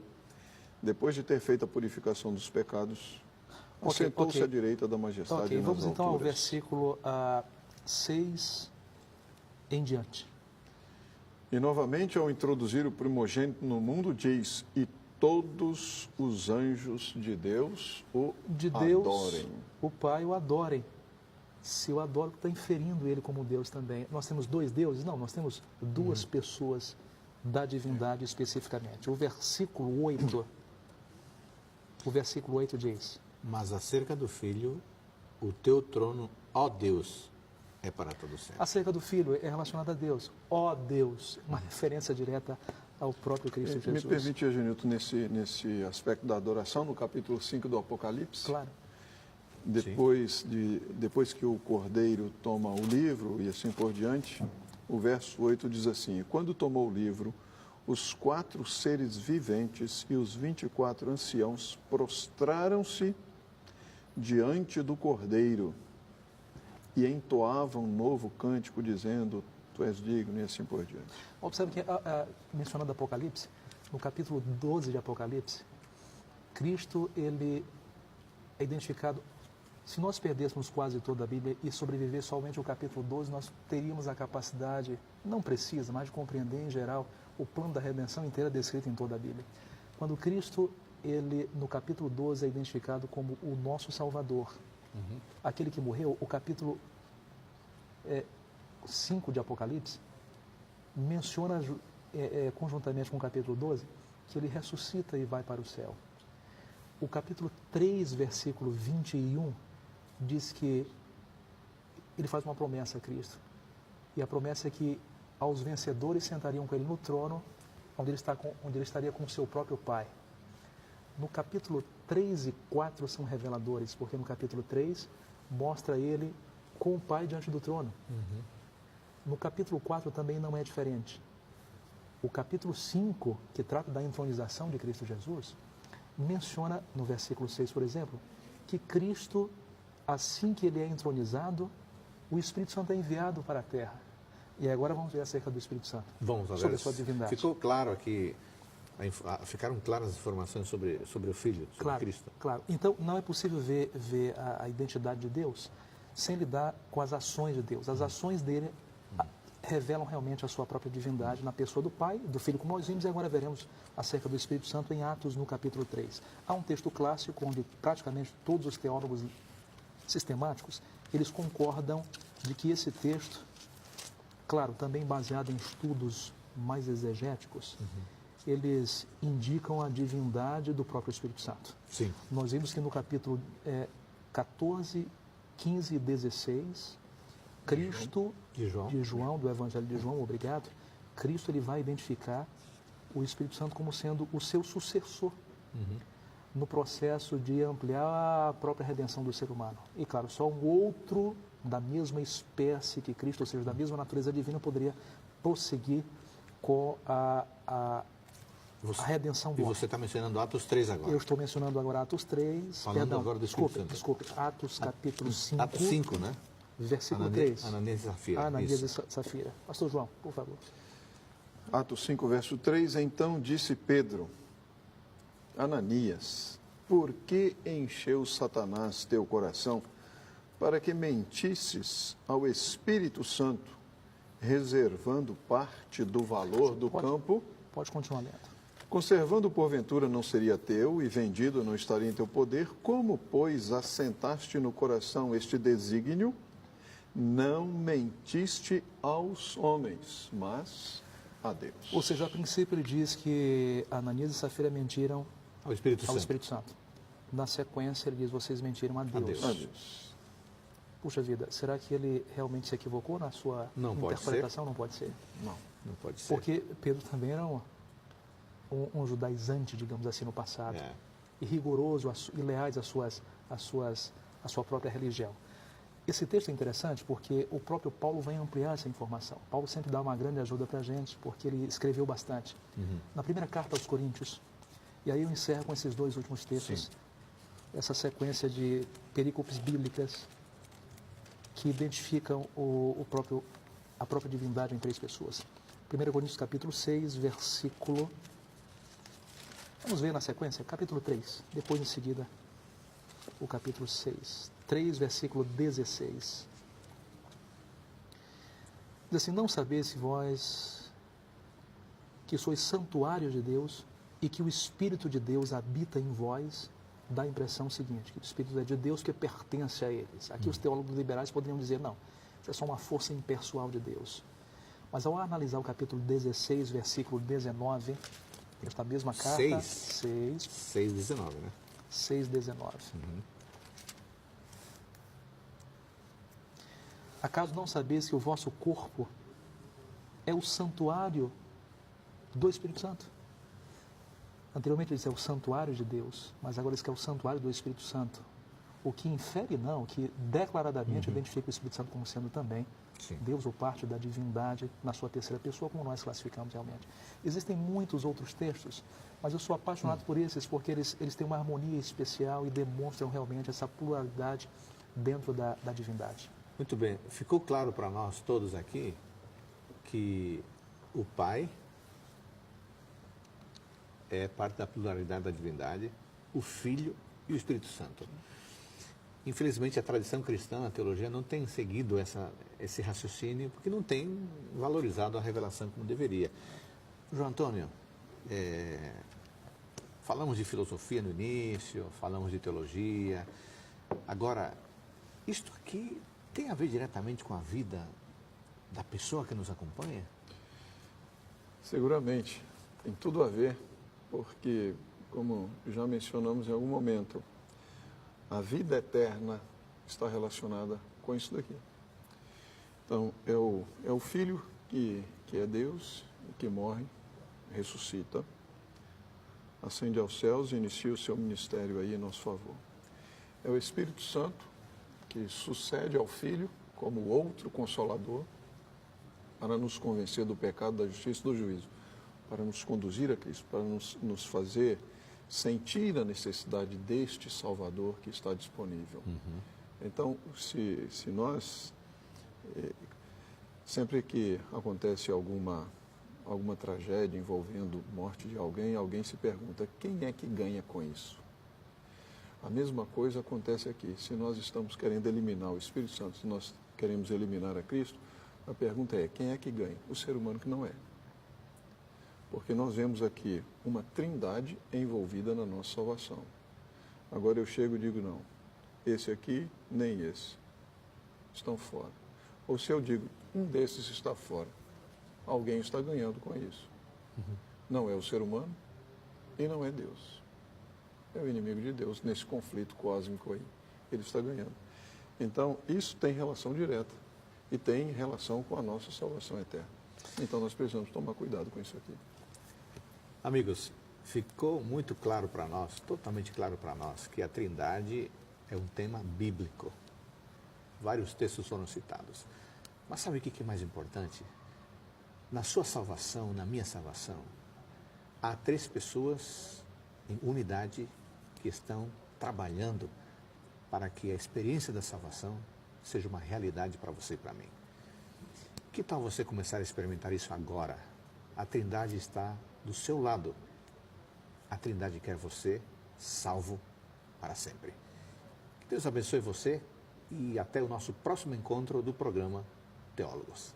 depois de ter feito a purificação dos pecados, assentou-se à direita da majestade nas Vamos então ao alturas. versículo 6 em diante. E novamente, ao introduzir o primogênito no mundo, diz: e todos os anjos de Deus o adorem. O Pai o adorem. Se o adoro, está inferindo ele como Deus também. Nós temos dois deuses? Não, nós temos duas pessoas da divindade especificamente. O versículo 8 diz: Mas acerca do Filho, o teu trono, ó Deus, é para todo sempre. Acerca do Filho é relacionado a Deus. Ó Deus, uma referência direta ao próprio Cristo Jesus. Me permite, Egenilton, nesse aspecto da adoração, no capítulo 5 do Apocalipse, Claro. depois que o Cordeiro toma o livro e assim por diante, o verso 8 diz assim: e quando tomou o livro, os 4 seres viventes e os 24 anciãos prostraram-se diante do Cordeiro e entoavam um novo cântico, dizendo: tu és digno, e assim por diante. Observe que, mencionando Apocalipse, no capítulo 12 de Apocalipse, Cristo, ele é identificado. Se nós perdêssemos quase toda a Bíblia e sobreviver somente ao capítulo 12, nós teríamos a capacidade, não precisa, mas de compreender em geral o plano da redenção inteira descrito em toda a Bíblia. Quando Cristo, ele no capítulo 12 é identificado como o nosso Salvador, aquele que morreu, o capítulo 5 de Apocalipse menciona conjuntamente com o capítulo 12 que ele ressuscita e vai para o céu. O capítulo 3, versículo 21, diz que ele faz uma promessa a Cristo. E a promessa é que aos vencedores sentariam com ele no trono, onde ele estaria com o seu próprio Pai. No capítulo 3 e 4 são reveladores, porque no capítulo 3 mostra ele com o Pai diante do trono. No capítulo 4 também não é diferente. O capítulo 5, que trata da entronização de Cristo Jesus, menciona no versículo 6, por exemplo, que Cristo, assim que ele é entronizado, o Espírito Santo é enviado para a terra. E agora vamos ver acerca do Espírito Santo. Vamos ver. Sobre a sua divindade. Ficou claro aqui, ficaram claras as informações sobre o Filho, sobre Cristo? Claro. Então, não é possível ver a identidade de Deus sem lidar com as ações de Deus. As ações dele revelam realmente a sua própria divindade na pessoa do Pai, do Filho, como nós vimos, e agora veremos acerca do Espírito Santo em Atos, no capítulo 3. Há um texto clássico onde praticamente todos os teólogos sistemáticos, eles concordam de que esse texto, claro, também baseado em estudos mais exegéticos, eles indicam a divindade do próprio Espírito Santo. Sim. Nós vimos que no capítulo 14, 15 e 16, Cristo, de João, do Evangelho de João, obrigado, Cristo ele vai identificar o Espírito Santo como sendo o seu sucessor no processo de ampliar a própria redenção do ser humano. E claro, só um outro da mesma espécie que Cristo, ou seja, da mesma natureza divina, poderia prosseguir com a redenção do homem. E você está mencionando Atos 3 agora? Eu estou mencionando agora Atos 3. Falando agora do Espírito Santo. Desculpe, Atos capítulo 5. Atos 5, né? Versículo 3. Ananias e Safira. Ananias e Safira. Pastor João, por favor. Atos 5, verso 3, então disse Pedro: Ananias, por que encheu Satanás teu coração para que mentisses ao Espírito Santo, reservando parte do valor do campo? Pode continuar lendo. Conservando porventura não seria teu e vendido não estaria em teu poder? Como, pois, assentaste no coração este desígnio? Não mentiste aos homens, mas a Deus. Ou seja, a princípio ele diz que Ananias e Safira mentiram Ao Espírito ao Santo. Espírito Santo. Na sequência, ele diz, vocês mentiram a Deus. Deus. Deus. Puxa vida, será que ele realmente se equivocou na sua Não pode interpretação? Não pode ser. Não. Não pode ser. Porque Pedro também era um judaizante, digamos assim, no passado. É. E rigoroso e leais à sua própria religião. Esse texto é interessante porque o próprio Paulo vai ampliar essa informação. Paulo sempre dá uma grande ajuda para a gente, porque ele escreveu bastante. Na primeira carta aos Coríntios, e aí eu encerro com esses dois últimos textos, Sim. essa sequência de perícopes bíblicas que identificam a própria divindade em três pessoas. 1 Coríntios capítulo 6, versículo... Vamos ver na sequência, capítulo 3, depois em seguida o capítulo 6. 3, versículo 16. Diz assim, não sabeis se vós que sois santuário de Deus e que o Espírito de Deus habita em vós, dá a impressão seguinte, que o Espírito é de Deus que pertence a eles. Aqui os teólogos liberais poderiam dizer, não, isso é só uma força impessoal de Deus. Mas ao analisar o capítulo 16, versículo 19, esta mesma carta, 6:19, né? 6:19. Acaso não sabeis que o vosso corpo é o santuário do Espírito Santo? Anteriormente ele disse é o santuário de Deus, mas agora diz que é o santuário do Espírito Santo. O que infere não, o que declaradamente identifica o Espírito Santo como sendo também Sim. Deus ou parte da divindade na sua terceira pessoa, como nós classificamos realmente. Existem muitos outros textos, mas eu sou apaixonado por esses porque eles têm uma harmonia especial e demonstram realmente essa pluralidade dentro da divindade. Muito bem. Ficou claro para nós todos aqui que o Pai é parte da pluralidade da divindade, o Filho e o Espírito Santo. Infelizmente, a tradição cristã, a teologia, não tem seguido esse raciocínio, porque não tem valorizado a revelação como deveria. João Antônio, falamos de filosofia no início, falamos de teologia. Agora, isto aqui tem a ver diretamente com a vida da pessoa que nos acompanha? Seguramente, tem tudo a ver, porque, como já mencionamos em algum momento, a vida eterna está relacionada com isso daqui. Então, é o Filho que é Deus, que morre, ressuscita, ascende aos céus e inicia o seu ministério aí em nosso favor. É o Espírito Santo que sucede ao Filho como outro consolador para nos convencer do pecado, da justiça e do juízo, para nos conduzir a Cristo, para nos fazer sentir a necessidade deste Salvador que está disponível. Então, se nós, sempre que acontece alguma tragédia envolvendo morte de alguém, alguém se pergunta, quem é que ganha com isso? A mesma coisa acontece aqui. Se nós estamos querendo eliminar o Espírito Santo, se nós queremos eliminar a Cristo, a pergunta é, quem é que ganha? O ser humano que não é. Porque nós vemos aqui uma trindade envolvida na nossa salvação. Agora eu chego e digo, não, esse aqui, nem esse, estão fora. Ou se eu digo, um desses está fora, alguém está ganhando com isso. Não é o ser humano e não é Deus. É o inimigo de Deus nesse conflito cósmico aí. Ele está ganhando. Então, isso tem relação direta e tem relação com a nossa salvação eterna. Então, nós precisamos tomar cuidado com isso aqui. Amigos, ficou muito claro para nós, totalmente claro para nós, que a Trindade é um tema bíblico. Vários textos foram citados. Mas sabe o que é mais importante? Na sua salvação, na minha salvação, há 3 pessoas em unidade que estão trabalhando para que a experiência da salvação seja uma realidade para você e para mim. Que tal você começar a experimentar isso agora? A Trindade está do seu lado. A Trindade quer você salvo para sempre. Que Deus abençoe você e até o nosso próximo encontro do programa Teólogos.